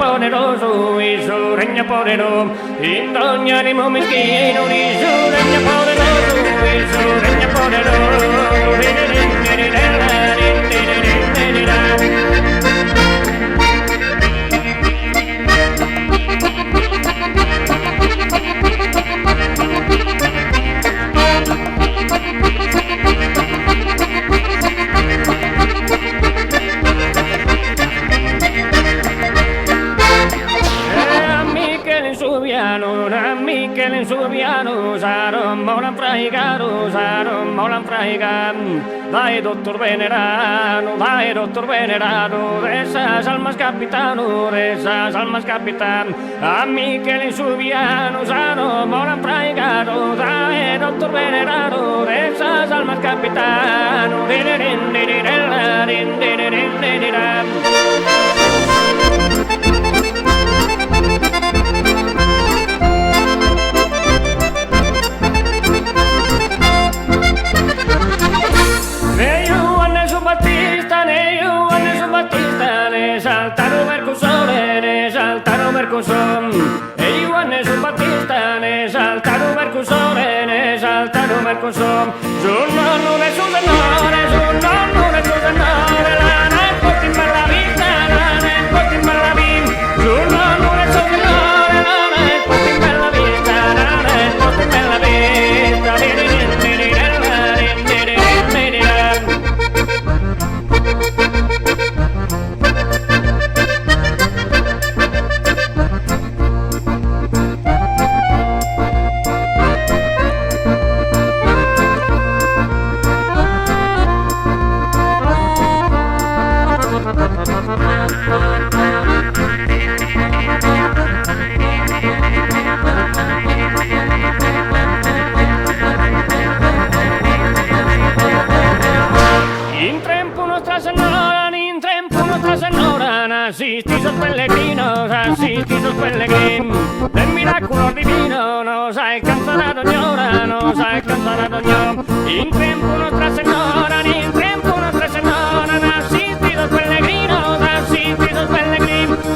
poderoso y su regno poderoso. In ogni animo meschino di su regno poderoso y su regno poderoso. Michele Subiano, Saron Molan Fraigaru, Saron Molan Fraigam. Vai dottor Venerano, Resas almas capitano, Resas almas capitan. A Michele Subiano, Saron Molan Fraigaru, vai dottor Venerano, Resas almas capitano. E Ioanne su Battista ne saltano Mercusore, ne saltano Mercusore. Su nonno e su tenore, su nonno e su tenore, la ne porti in bella vita, la ne porti in bella vita. Su nonno e su tenore, la ne porti in bella vita, la ne porti in bella vita. Assistito pellegrino, del miracolo divino, nos alcanzará doñora, nos alcanzará doñora. In tempo Nostra Signora, in tempo Nostra Signora, assistito pellegrino,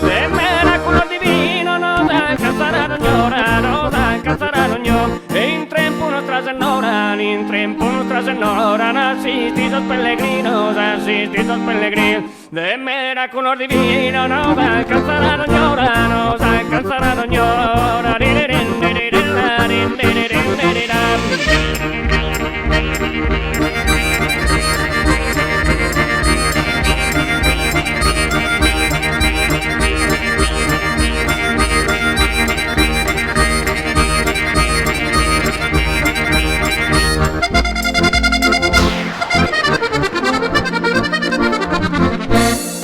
del miracolo divino, nos alcanzará doñora, nos alcanzará doñora. In tempo Nostra Signora, in tempo Nostra Signora, assistito pellegrinos, de miracolo divino, nos alcanzará doñora, nos alcanzará doñora.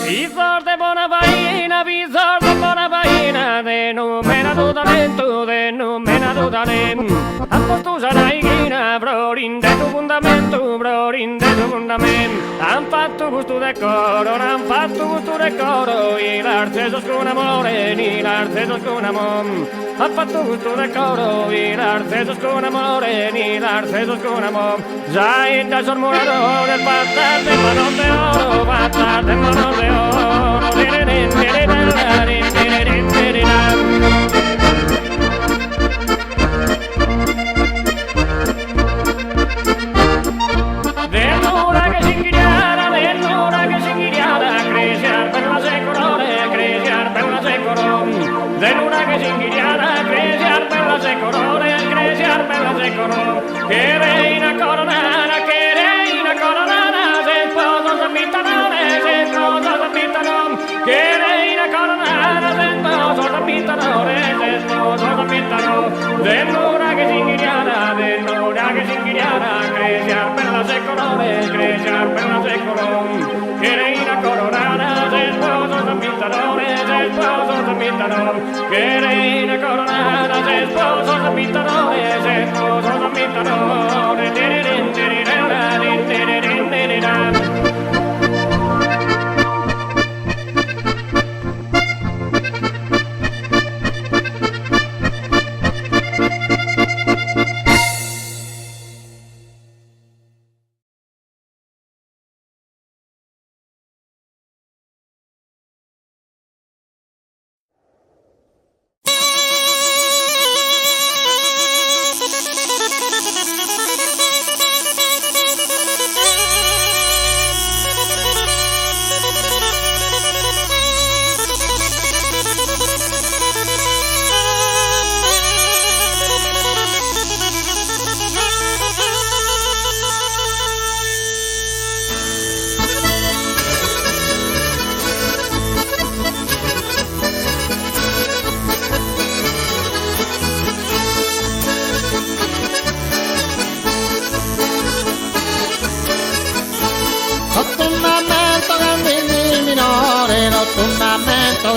Visor de bona veïna, de nomenado talent. Amb postos a la guina, brorin de tu fundament. Han fatto gusto de coro, han fatto gusto de coro, i l'arcesos con amore, i l'arcesos con amore. Han fatto gusto de coro, i l'arcesos con amore, i l'arcesos con amore. Già da sormurador, el patar de manos de oro, patar de manos de oro. Dell'ora che si inghiriara, creciar per la secolore, creciar per la secolore. Dell'ora che si inghiriara, creciar per la secolore, creciar per la secolore. Che reina coronana, se sposo s'abittanone, se sposo s'abittanone. Che reina coronana, se sposo s'abittanone, se sposo s'abittanone. Dell'ora che si inghiriara, creciar per la secolore, creciar per la secolore. Che reina coronana, se sposo s'abittanone, se sposo s'abittanone. Che reina coronana, se sposo s'abittanone, se sposo s'abittanone.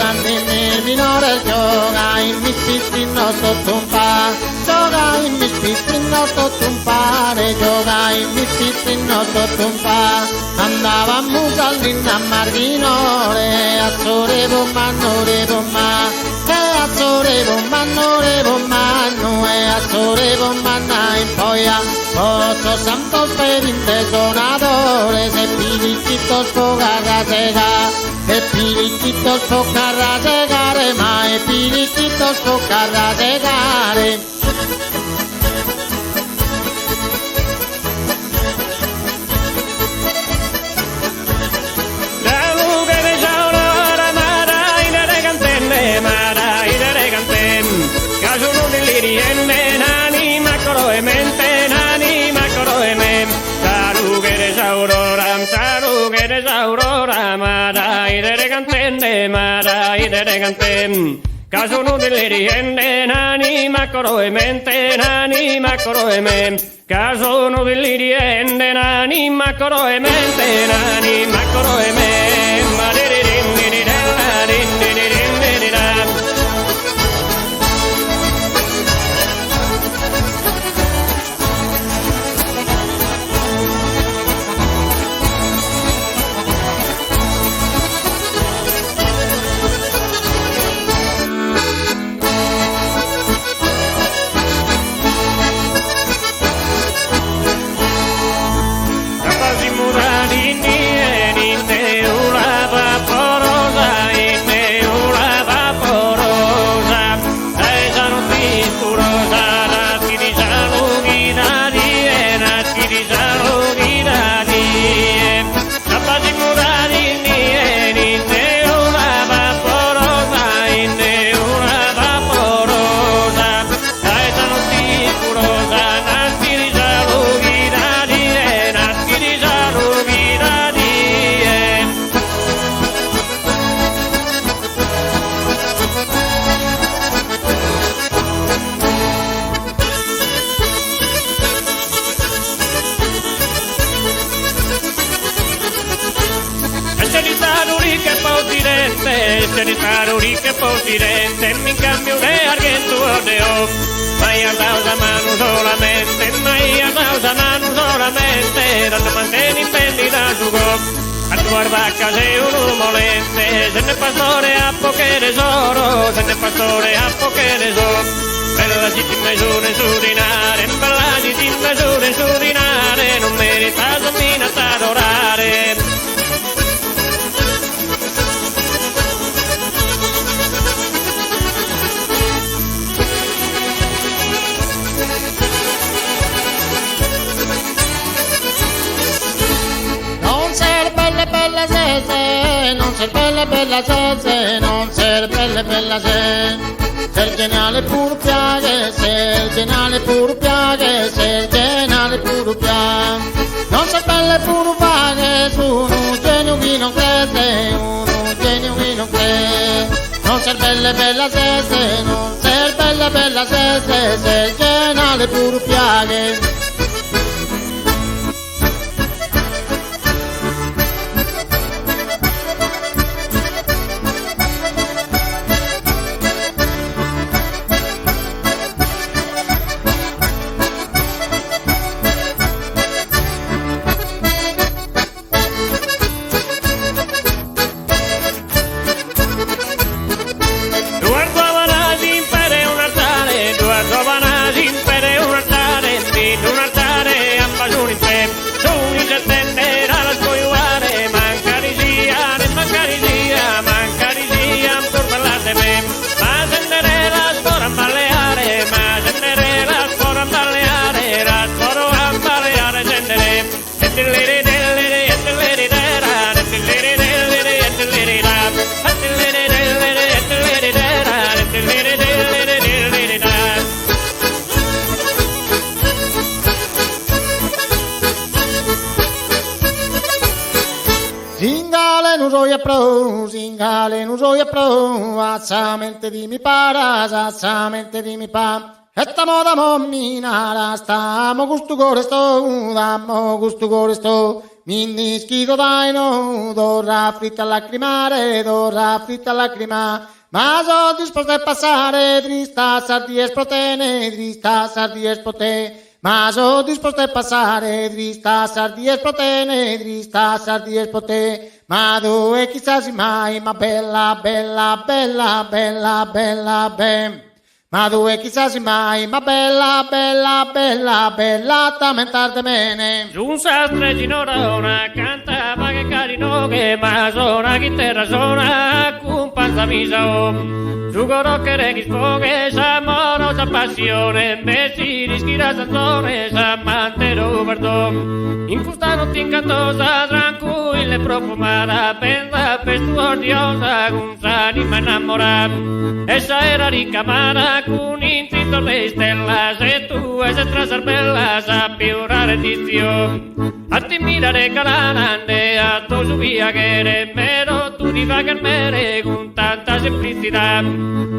il minore gioca in mi spizzino sotto un pa, gioca in mi spizzino sotto un pane, gioca in mi spizzino sotto un pa, andava a musallin a marginore, a sore pommannore pomma, e a sore pommannore pommano, e a sore pommanna in poia, posso santo spedinte sonatore, se pilichito sfogarra sega, e pilichito sfogarra segare, ma e pilichito sfogarra segare. Caso non delle riende nani macro e mente nani macro e mem caso non delle riende nani macro e mente nani macro e mem ma de de de de de de che posirete mi cambio de argento de o mai a causa mano solamente mai a causa mano solamente dando manteni pendi da su go a tu arbacca sei un molente se ne pastore a poche tesoro se ne pastore a poche tesoro per la città misura in su dinare per la città misura in su dinare non merita domina adorare. Non ser bella se, non ser bella se, ser geniale pur piace, ser geniale pur piace, ser geniale pur piace. Non ser belle pur vaghe, su un genio chi non crede, un genio chi non crede. Non ser bella se, non ser bella se, ser geniale pur piace. Singale non so pro, azzamente di mi para, azzamente di mi pa. E tamo da mommina, stamo gusto gore sto, dammo gusto gore sto. Minni schido daino, d'ora fritta a lacrimare, d'ora fritta a lacrimare. Ma sono disposto a passare, drista sardi esplotene, drista sardi esplotene. Ma sono disposto a passare, drista sardi esplotene, drista sardi esplotene. Ma dove chissà si mai, ma bella, bella, bella, bella, bella, bella. Ma dove chissà si mai, ma bella, bella, bella, bella, tammentarde bene. Giù sastre ginorona, cantava che carino che ma suona chitarra suona, companza misa su corocchere chi sfoghe, s'amorosa passione, messi rischi la sanzone, s'ammantero perdon. In questa notte incantosa, tranquilla e profumata, pensa festuosa, con s'anima innamorata. Essa era ricamata, con intrito le stelle, se tu sei trasarbella, sappi orare di Dio. A ti mirare calanande, a tu su via che remero, tu ti fai calmere con tanta semplicità.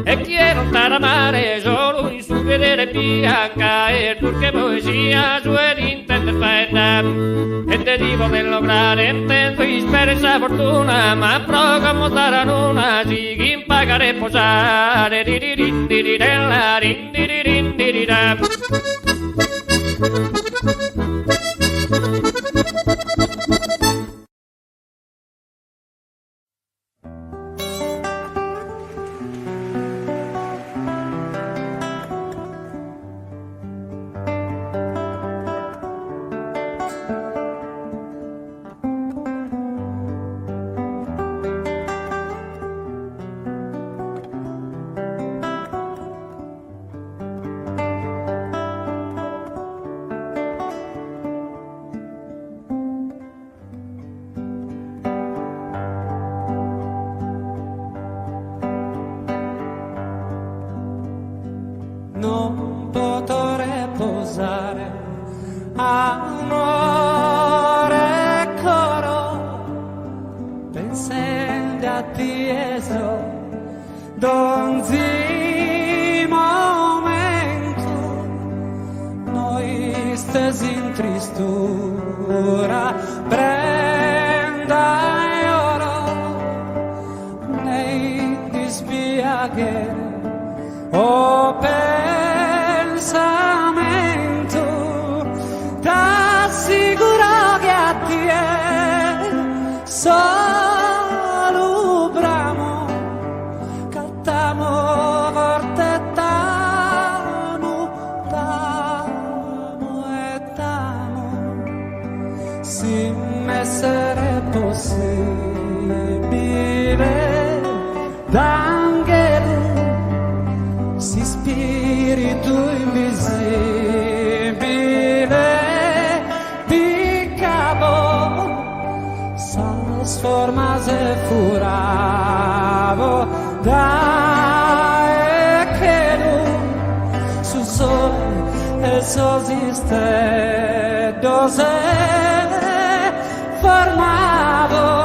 E chi non t'amare solo in su vedere bianca, e perché poesia su ed intende fatta. E te dico di lograre, intendo esperienza fortuna, ma programmo sarà una, si chi impagare e posare, rindirirella, rindiririndiriram. Non potrei posare amore coro pensando a tieso donzi momento noi stesi in tristura prenda e oro nei dispiacere o pensamento t'assicuro che a te solo bramo cantamo forte tamo tamo e tamo se m'essere possibile d'angelo si spirito invisibile di capo s'asforma se furavo da e che sul sole e sosiste dose formavo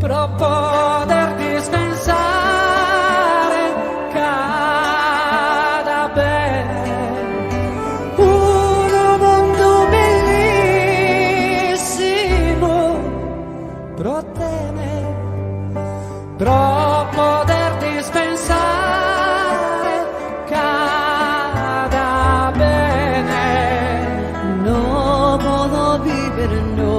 pro poter dispensare cada bene un mondo bellissimo pro tenere pro poter dispensare cada bene no posso vivere no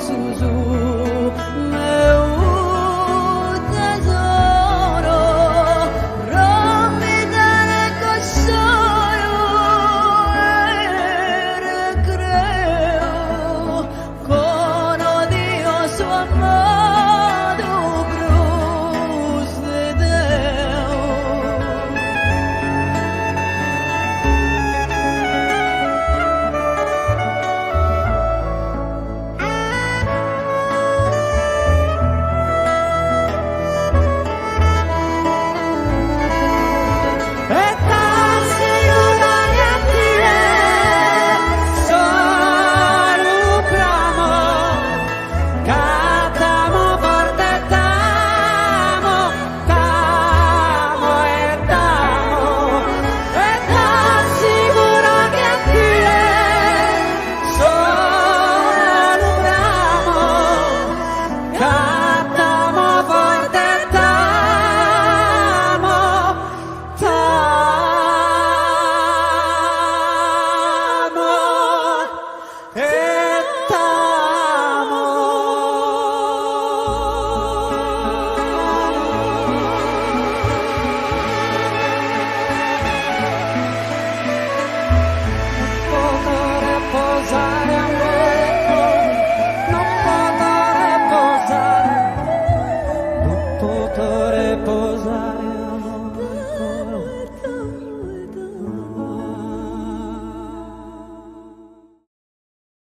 Sus